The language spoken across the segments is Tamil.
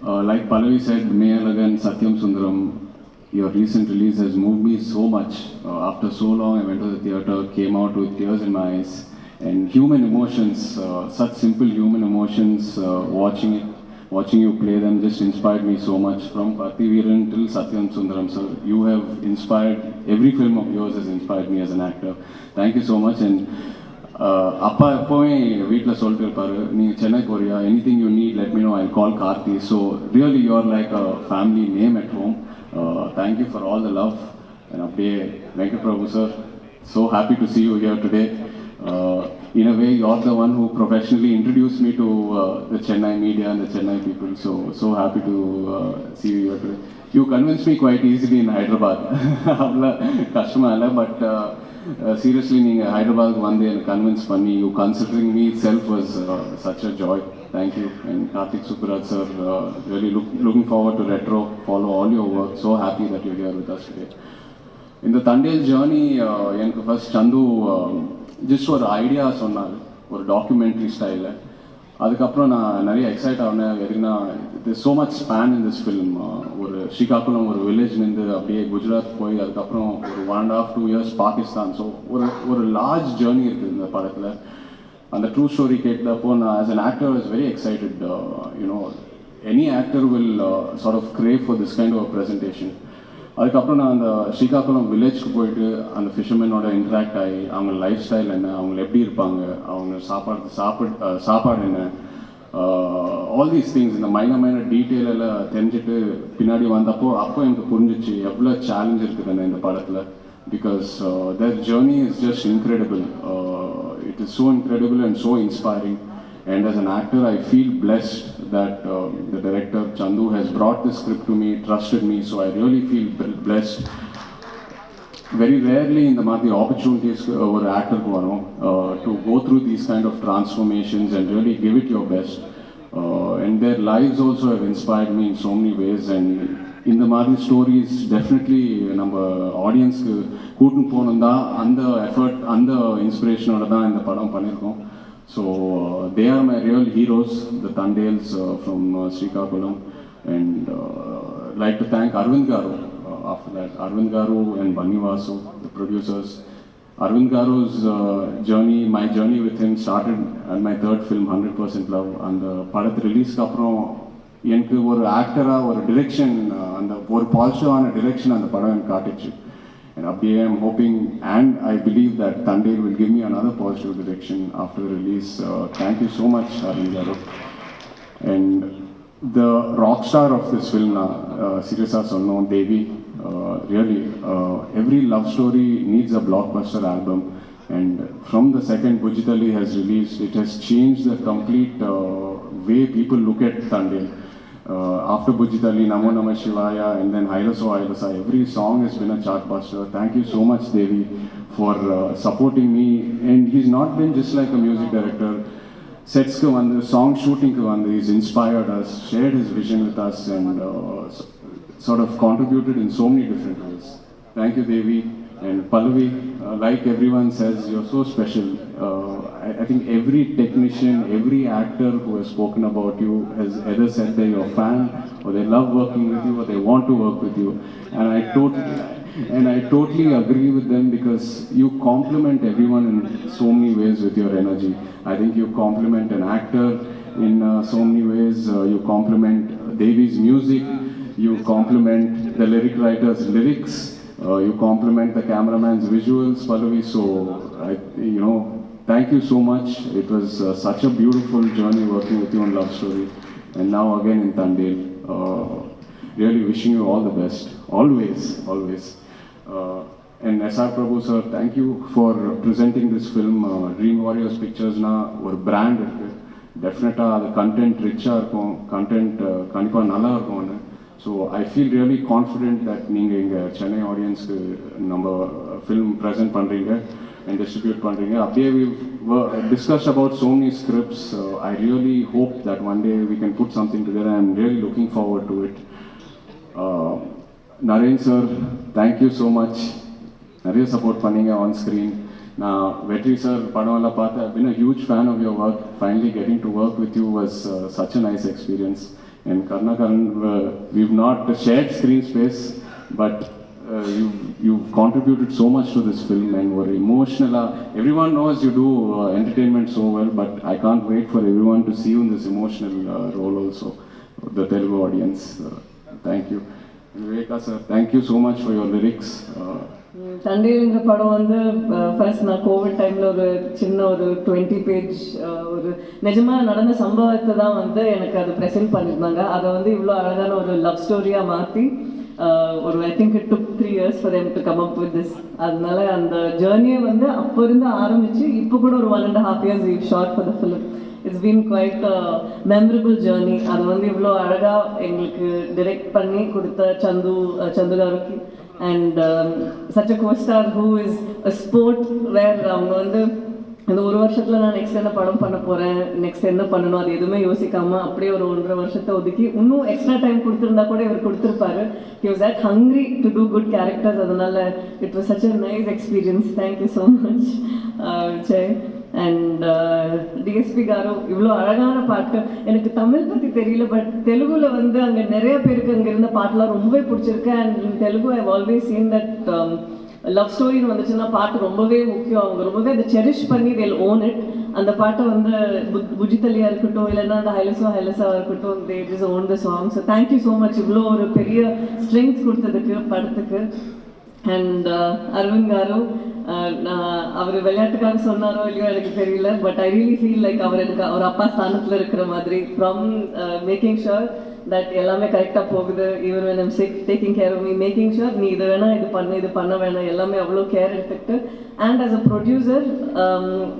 Like Pallavi said, Meyalagan, Satyam Sundaram, your recent release has moved me so much. After so long, I went to the theatre, came out with tears in my eyes, and human emotions, such simple human emotions, watching you play them just inspired me so much. From Karthi Veeran till Satyam Sundaram, sir, you have inspired, every film of yours has inspired me as an actor. Thank you so much. And அப்பா எப்போவுமே வீட்டில் சொல்லிட்டு இருப்பாரு, நீங்கள் சென்னைக்கு வரியா, anything you need let me know, I call Karthi. So really you are like a family name at home. Thank you for all the love. And அப்படியே Venkat Prabhu sir, so happy to see you here today. In a way, you're the one who professionally introduced me to the Chennai media and the Chennai people. So happy to see you here today. You convinced me quite easily in Hyderabad. But seriously, நீங்கள் ஹைதராபாத்துக்கு வந்து எனக்கு கன்வின்ஸ் பண்ணி you considering me itself was such a joy. Thank you. And Karthik Subbaraj sir, really looking forward to Retro, follow all your work. So happy that you here with us today. இந்த தண்டேல் ஜேர்னி எனக்கு ஃபர்ஸ்ட் சந்து ஜஸ்ட் ஒரு ஐடியா சொன்னாங்க, ஒரு டாக்குமெண்ட்ரி ஸ்டைலில். அதுக்கப்புறம் நான் நிறைய எக்ஸைட் ஆனேன். எதுக்குன்னா so much span in this film. ஒரு ஸ்ரீகாக்குளம் ஒரு வில்லேஜ்லேருந்து அப்படியே குஜராத் போய் அதுக்கப்புறம் ஒரு 1.5 2 years பாகிஸ்தான். ஸோ ஒரு லார்ஜ் ஜேர்னி இருக்குது இந்த படத்தில். அந்த ட்ரூ ஸ்டோரி கேட்டப்போ நான் as an actor was very excited. You know any actor will sort of crave for this kind of presentation. அதுக்கப்புறம் நான் அந்த ஸ்ரீகாக்குளம் வில்லேஜ்க்கு போயிட்டு அந்த ஃபிஷர்மேனோட இன்ட்ராக்ட் ஆகி அவங்க லைஃப் ஸ்டைல் என்ன, அவங்க எப்படி இருப்பாங்க, அவங்க சாப்பாடு என்ன, ஆல் தீஸ் திங்ஸ் இந்த மைனர் டீட்டெயில் எல்லாம் தெரிஞ்சுட்டு பின்னாடி வந்தப்போ எனக்கு புரிஞ்சிச்சு எவ்வளோ சேலஞ்ச் இருக்குதுன்னு இந்த படத்தில். Because their journey is just incredible. It is so incredible and so inspiring. And as an actor, I feel blessed that the director Chandu has brought this script to me, trusted me. So I really feel blessed. Very rarely in the Madhya opportunities over actor to go through these kind of transformations and really give it your best. And their lives also have inspired me in so many ways. And in the Madhya stories, definitely நம்ம ஆடியன்ஸ்க்கு கூட்டின்னு போகணும்னா அந்த எஃபர்ட் அந்த இன்ஸ்பிரேஷனோட தான் இந்த படம் பண்ணியிருக்கோம். So they are my real heroes, the Tandales from Srikakulam. And like to thank Arvind Garu. After that, Arvind Garu and Bannivasu, the producers. Arvind Garu's journey, my journey with him started at my third film, 100% Love. And the படத்து ரிலீஸ்க்கு அப்புறம் எனக்கு ஒரு ஆக்டராக ஒரு டிரெக்ஷன், அந்த ஒரு பாசிட்டிவான டிரெக்ஷன் அந்த படம் எனக்கு காட்டுச்சு. And அப்படியே I'm hoping and I believe that Tandel will give me another positive direction after the release. Thank you so much, Arvind Garu. And the rock star of this film, seriously sonno, Devi. Really, every love story needs a blockbuster album. And from the second Bujitali has released, it has changed the complete way people look at Tandel. After Bujitali, Namo Namah Shivaya, and then Hailaso Hailasa, every song has been a chartbuster. Thank you so much, Devi, for supporting me. And he's not been just like a music director. Sets ku vandu, song shooting ku vandu, he's inspired us, shared his vision with us, and sort of contributed in so many different ways. Thank you, Devi. And Pallavi, like everyone says, you're so special. I think every technician, every actor who has spoken about you has either said they're your fan, or they love working with you, or they want to work with you. And I totally agree with them, because you complement everyone in so many ways with your energy. I think you complement an actor in so many ways. You complement Devi's music. You complement the lyric writer's lyrics. You compliment the cameraman's visuals, Pallavi. So, thank you so much. It was such a beautiful journey working with you on Love Story. And now again in Tandel. Really wishing you all the best. Always. And S.R. Prabhu sir, thank you for presenting this film. Dream Warriors Pictures na or brand. Definitely the content richer, content kanipa nalla irukum. So I feel really confident that நீங்க எங்க சென்னை ஆடியன்ஸ்க்கு நம்ம ஃபிலிம் ப்ரெசென்ட் பண்றீங்க and distribute பண்றீங்க. அப்படியே we've discussed about so many scripts. I really hope that one day we can put something together. I'm really looking forward to it. Naren sir, thank you so much. நிறைய சப்போர்ட் பண்ணீங்க on screen. நான் வெற்றி சார் படம் எல்லாம் பார்த்தேன். I've been a huge fan of your work. Finally getting to work with you was such a nice experience. And Karnakaran, we've not shared screen space, but you've contributed so much to this film and were emotional. Everyone knows you do entertainment so well, but I can't wait for everyone to see you in this emotional role also, the Telugu audience. Thank you. And Viveka sir, thank you so much for your lyrics. தண்டேல்ன்ற படம் வந்து ஃபர்ஸ்ட் நான் கோவிட் டைமில் ஒரு சின்ன ஒரு 20 பேஜ் ஒரு நிஜமாக நடந்த சம்பவத்தை தான் வந்து எனக்கு அது ப்ரெசென்ட் பண்ணியிருந்தாங்க. அதை வந்து இவ்வளோ அழகான ஒரு லவ் ஸ்டோரியாக மாற்றி ஒரு ஐ think it took 3 years for them to come up with this. அதனால அந்த ஜேர்னியை வந்து அப்போ இருந்து ஆரம்பித்து இப்போ கூட ஒரு 1.5 years we've shot for the film. It's been quite a memorable journey. அது வந்து இவ்வளோ அழகாக எங்களுக்கு டிரெக்ட் பண்ணி கொடுத்த சந்து காருக்கு and such a co-star who is a sport where அவங்க வந்து இந்த ஒரு வருஷத்தில் நான் நெக்ஸ்ட் என்ன படம் பண்ண போகிறேன், நெக்ஸ்ட் என்ன பண்ணணும், அது எதுவுமே யோசிக்காமல் அப்படியே ஒரு 1.5 வருஷத்தை ஒதுக்கி இன்னும் எக்ஸ்ட்ரா டைம் கொடுத்துருந்தா கூட இவர் கொடுத்துருப்பாரு. he was that hungry to do good characters. அதனால it was such a nice experience. Thank you so much Jay. And DSP car இவ்வளோ அழகான பாட்டு. எனக்கு தமிழ் பற்றி தெரியல, பட் தெலுங்குல வந்து அங்கே நிறைய பேருக்கு அங்கே இருந்த பாட்டெலாம் ரொம்பவே பிடிச்சிருக்கு. And in Telugu I always seen that love ஸ்டோரின்னு வந்துச்சுன்னா பாட்டு ரொம்பவே முக்கியம். அவங்க ரொம்பவே அதை செரிஷ் பண்ணி தேல் ஓன் இட். அந்த பாட்டை வந்து புஜித்தலியாக இருக்கட்டும், இல்லைன்னா அந்த ஹைலஸாக இருக்கட்டும், they just own the song. So thank you so much இவ்வளோ ஒரு பெரிய ஸ்ட்ரென்த் கொடுத்ததுக்கு படத்துக்கு. அண்ட் அரவிந்த் காரு, அவர் விளையாட்டுக்காக சொன்னாரோ இல்லையோ எனக்கு தெரியல, but I really feel like அவர் எனக்கு அவர் அப்பா ஸ்தானத்தில் இருக்கிற மாதிரி. ஃப்ரம் மேக்கிங் ஷுர் தட் எல்லாமே கரெக்டாக போகுது, even when I'm sick taking care of me, making sure நீ இது வேணாம் இது பண்ண வேணாம், எல்லாமே அவ்வளோ கேர் எடுத்துக்கிட்டு. அண்ட் ஆஸ் அ ப்ரொடியூசர்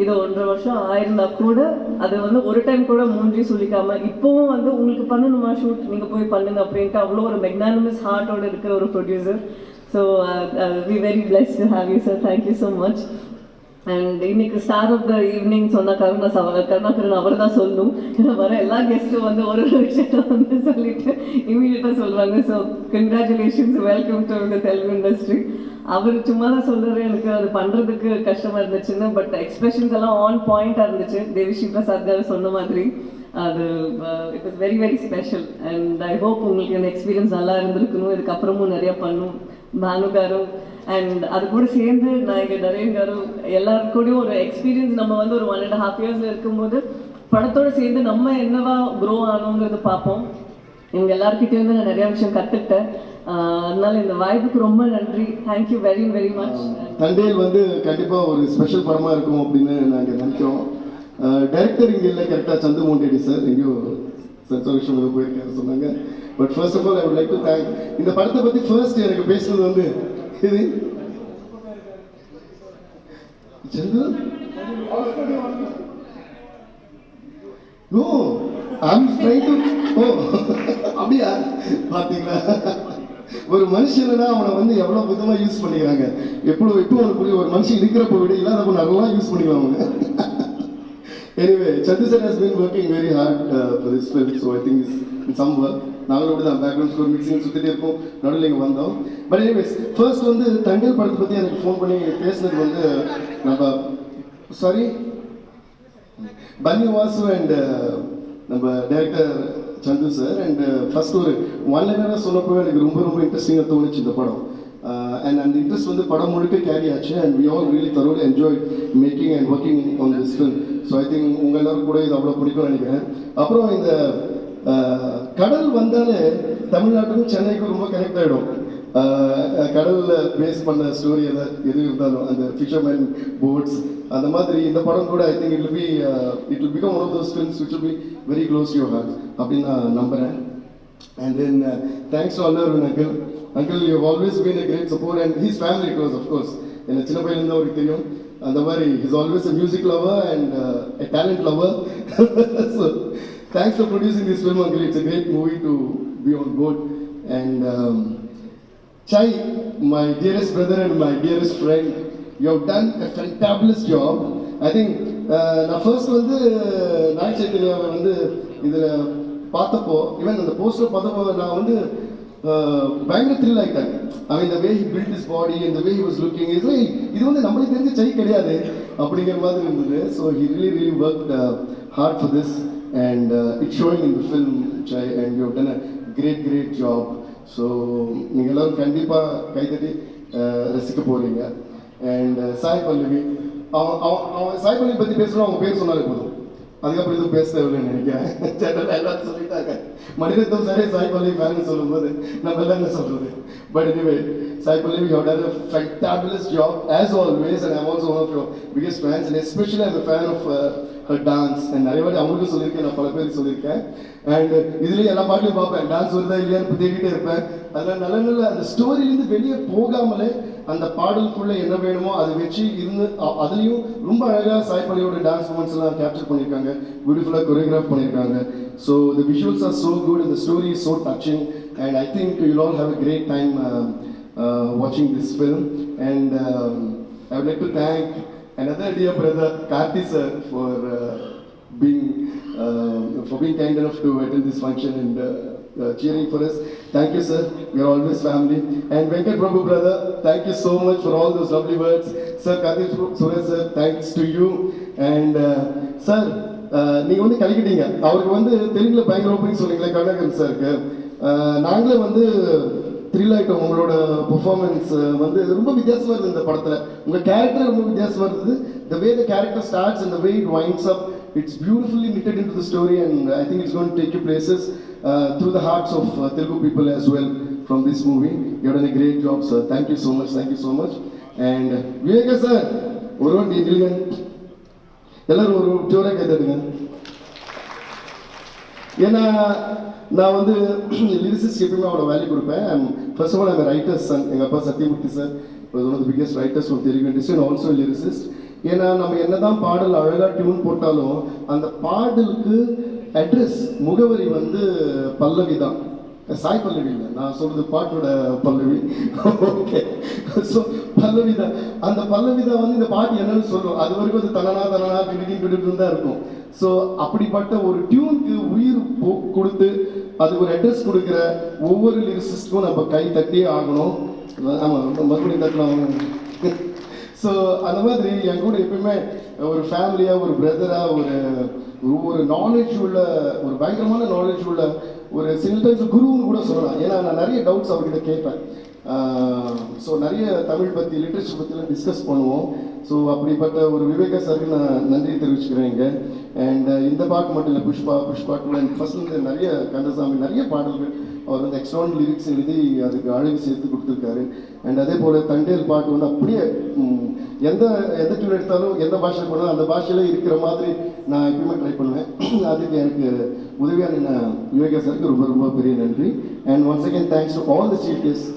இது 1.5 வருஷம் ஆயிருந்தா கூட அது வந்து ஒரு டைம் கூட மூஞ்சி சொல்லிக்காமல் இப்போவும் வந்து உங்களுக்கு பண்ணணுமா ஷூட் நீங்கள் போய் பண்ணுங்க அப்படின்ட்டு அவ்வளோ ஒரு மெக்னானிமஸ் ஹார்ட்டோடு இருக்கிற ஒரு producer. So we're very blessed to have you, sir. Thank you so much. And இன்னைக்கு ஸ்டார் ஆஃப் த ஈவினிங் சொன்ன கருணாகரன் அவர் தான் சொல்லணும். ஏன்னா வர எல்லா கெஸ்ட்டும் வந்து ஒரு விஷயத்தை வந்து சொல்லிட்டு இமீடியட்டாக சொல்கிறாங்க. So congratulations, welcome to the Telugu industry. அவர் சும்மா தான் சொல்கிறாரு, எனக்கு அது பண்ணுறதுக்கு கஷ்டமாக இருந்துச்சுன்னு, பட் எக்ஸ்பிரஷன்ஸ் எல்லாம் ஆன் பாயிண்டாக இருந்துச்சு. தேவிஸ்ரீ பிரசாத் கார் சொன்ன மாதிரி அது it was very very special. And I hope உங்களுக்கு இந்த எக்ஸ்பீரியன்ஸ் நல்லா இருந்திருக்கணும், இதுக்கப்புறமும் நிறையா பண்ணும் பானு காரும். அண்ட் அது கூட சேர்ந்து நான் எங்கள் நரேன் காரும் எல்லாருக்கூடையும் ஒரு எக்ஸ்பீரியன்ஸ் நம்ம வந்து ஒரு 1.5 years இருக்கும்போது படத்தோடு சேர்ந்து நம்ம என்னவா க்ரோ ஆனோங்கிறது பார்ப்போம். எங்கள் எல்லாருக்கிட்டேருந்து நான் நிறையா விஷயம் கற்றுக்கிட்டேன். அதனால இந்த வாய்ப்புக்கு ரொம்ப நன்றி. Thank you very very much. Thandel வந்து கண்டிப்பாக ஒரு ஸ்பெஷல் படமாக இருக்கும் அப்படின்னு நாங்கள் நினைக்கிறோம். டைரக்டர் இங்கே இல்லை, கரெக்டாக சந்து மோண்டேடி சார் எங்கேயோ விஷயம் போயிருக்காரு சொன்னாங்க. But first of all I would like to thank இந்த படத்தை பற்றி ஃபர்ஸ்ட் எனக்கு பேசுனது வந்து இது சந்து. நோ ஐம் ட்ரைங் டு அப்படியா பார்த்தீங்களா, ஒரு மனுஷனா அவனை வந்து எவ்வளோ விதமாக யூஸ் பண்ணிக்கிறாங்க. இப்போ உனக்கு ஒரு மனுஷன் இருக்கிறப்ப விட இல்லாதப்போ நல்லா யூஸ் பண்ணிக்கலாம் அவங்க. Anyway, Chandu sir has been working very hard for this film, so I think it's in some work. நாங்களும் கூட தான் பேக்ரவுண்ட் ஸ்கோர் மிக்சிங் சுற்றிட்டே இருக்கோம், நடுவில் இங்கே வந்தோம். பட் எனிவேஸ் ஃபர்ஸ்ட் வந்து தண்டேல் படத்தை பற்றி எனக்கு ஃபோன் பண்ணி பேசுனது வந்து நம்ம சாரி பன்னி வாசு அண்ட் நம்ம director Sandhu sir. And first ஒரு 1 liner சொன்னப்போ எனக்கு ரொம்ப ரொம்ப இன்ட்ரெஸ்டிங்காக தோணுச்சு இந்த படம். அண்ட் அந்த இன்ட்ரெஸ்ட் வந்து படம் முழுக்க கேரி ஆச்சு. And we all really thoroughly enjoy making and working on this film. So I think உங்கள் எல்லாரும் கூட இது அவ்வளோ பிடிக்கும்னு நினைக்கிறேன். அப்புறம் இந்த கடல் வந்தாலே தமிழ்நாட்டுக்கும் சென்னைக்கும் ரொம்ப கனெக்ட் ஆகிடும். கடலில் பேஸ் பண்ண ஸ்டோரி எது இருந்தாலும் அந்த ஃபிஷர்மேன் போட்ஸ் அந்த மாதிரி இந்த படம் கூட I think it will become one of those films which will be very close to your heart அப்படின்னு நான் நம்புகிறேன். அண்ட் தென் தேங்க்ஸ் டு அல்லர் uncle. Uncle, you have always been a great support, and his family close, of course. என்ன சின்ன பையன்லேருந்து அவருக்கு தெரியும். அந்த மாதிரி he's always a music lover and a talent lover. So thanks for producing this film, Uncle. It's a great movie to be on board. And Chai, my dearest brother and my dearest friend, you have done a fantabulous job. I think நான் ஃபர்ஸ்ட் வந்து நாய் சைத்தன்யாவை வந்து இதில் பார்த்தப்போ, ஈவன் அந்த போஸ்டர் பார்த்தப்போ நான் வந்து பயங்கர த்ரில் ஆகிட்டாங்க. ஐ மீன் the way he built his body and the way he was looking is like இது வந்து நம்மளுக்கு தெரிஞ்ச சை கிடையாது அப்படிங்கிற மாதிரி இருந்தது. So he really worked hard for this. and it's showing in the film, Chai, and you have done a great job. So நீங்கள் எல்லோரும் கண்டிப்பாக கைதட்டி ரசிக்க போகிறீங்க. அண்ட் சாய் பல்லவி, அவன் சாய் பல்லவி பற்றி பேசுகிறோம், அவங்க பேர் சொன்னாலே போதும், அதுக்கப்புறம் எதுவும் பேச தேவையில்லைன்னு நினைக்கிறேன். ஜெனரலாக எல்லாரும் சொல்லிட்டாங்க. மணிரத்னம் சாரே சாய் பல்லவி ஃபேன்னு சொல்லும்போது நம்ம எல்லாம் என்ன சொல்கிறது. But anyway, Sai Pallavi, you have done a fantabulous job as always, and I'm also one of your biggest fans, and especially I'm a fan of her dance. And நிறைய வாட்டி அவங்களுக்கும் சொல்லியிருக்கேன், நான் பல பேருக்கு சொல்லியிருக்கேன். அண்ட் இதுலேயும் எல்லா பாட்டிலையும் பார்ப்பேன், டான்ஸ் வருதா இல்லையான்னு தேடிட்டே இருப்பேன். அதில் நல்ல அந்த ஸ்டோரியிலேருந்து வெளியே போகாமலே அந்த பாடலுக்குள்ளே என்ன வேணுமோ அதை வச்சு இருந்து அதுலேயும் ரொம்ப அழகாக சாய் பல்லவியோட டான்ஸ் மூமெண்ட்ஸ் எல்லாம் கேப்சர் பண்ணியிருக்காங்க, பியூட்டிஃபுல்லாக கொரியோகிராஃப் பண்ணியிருக்காங்க. So the visuals are so good and the story is so touching, and I think you'll all have a great time watching this film. And I would like to thank another dear brother, Karthi sir, for being kind enough to attend this function and cheering for us. Thank you, sir. We are always family. And Venkat Prabhu brother, thank you so much for all those lovely words. Sir, Karthi Suresh sir, thanks to you. And sir, நீங்கள் வந்து கலக்கிட்டீங்க. அவருக்கு வந்து தெலுங்குல பயங்கர ஓப்பனிங் சொன்னீங்களே கருணாகரன் சாருக்கு, நாங்களே வந்து த்ரில் ஆகிட்டோம். உங்களோட பெர்ஃபார்மன்ஸ் வந்து ரொம்ப வித்தியாசமாக இருந்தது இந்த படத்தில். உங்கள் கேரக்டர் ரொம்ப வித்தியாசமாக இருந்தது. The way the character starts and the way it winds up, it's beautifully knitted into the story, and I think it's going to take you places through the hearts of Telugu people as well from this movie. You have done a great job, sir. Thank you so much. And Viveka sir, ஒரு நில்லுங்க, எல்லாரும் ஒரு ஜோராக கைதட்டுங்க. ஏன்னா நான் வந்து லிரிசிஸ்ட் எப்பயுமே அவரோட வேல்யூ கொடுப்பேன். First of all I'm writer's son. எங்கள் அப்பா Satyamurthy sir was one of the biggest writers from Telugu industry and also lyricist. ஏன்னா நம்ம என்னதான் பாடல் அழகாக டியூன் போட்டாலும் அந்த பாடலுக்கு அட்ரஸ் முகவரி வந்து பல்லவி தான். சாய் பல்லவி இல்லை, நான் சொல்கிறது பாட்டோட பல்லவி. ஓகே, ஸோ பல்லவி தான். அந்த பல்லவி தான் வந்து இந்த பாட்டு என்னன்னு சொல்லும். அது வரைக்கும் அது தனனா கிடிக்கிட்டு தான் இருக்கும். ஸோ அப்படிப்பட்ட ஒரு டியூனுக்கு உயிர் கொடுத்து அதுக்கு ஒரு அட்ரஸ் கொடுக்குற ஒவ்வொரு லிரிசிஸ்ட்க்கும் நம்ம கை தட்டியே ஆகணும். ஆமாம், மறுபடியும் தட்டலாம். ஸோ அந்த மாதிரி என் கூட எப்பயுமே ஒரு ஃபேமிலியாக, ஒரு பிரதராக, ஒரு நாலேஜ் உள்ள, ஒரு பயங்கரமான நாலேஜ் உள்ள, ஒரு சில டைம்ஸ் குருன்னு கூட சொல்லலாம். ஏன்னா நான் நிறைய டவுட்ஸ் அவர்கிட்ட கேட்பேன். ஸோ நிறைய தமிழ் பற்றி, லிட்ரேச்சர் பற்றிலாம் டிஸ்கஸ் பண்ணுவோம். ஸோ அப்படிப்பட்ட ஒரு விவேகா சாருக்கு நான் நன்றி தெரிவிச்சுக்கிறேன் இங்கே. அண்ட் இந்த பாட்டு மட்டும் இல்லை, புஷ்பா 2 அண்ட் ஃபர்ஸ்ட்லேருந்து நிறைய கந்தசாமி நிறைய பாடல்கள் அவர் வந்து எக்ஸ்ட்ரான் லிரிக்ஸ் எழுதி அதுக்கு அழகு சேர்த்து கொடுத்துருக்காரு. அண்ட் அதே போல் தண்டேல் பாட்டு வந்து அப்படியே எந்த டியூன் எடுத்தாலும் எந்த பாஷையில் போனாலும் அந்த பாஷையிலே இருக்கிற மாதிரி நான் எப்பயுமே ட்ரை பண்ணுவேன். அதுக்கு எனக்கு உதவியாக நின்ன விவேகா சாருக்கு ரொம்ப பெரிய நன்றி. And once again thanks to all the chief guests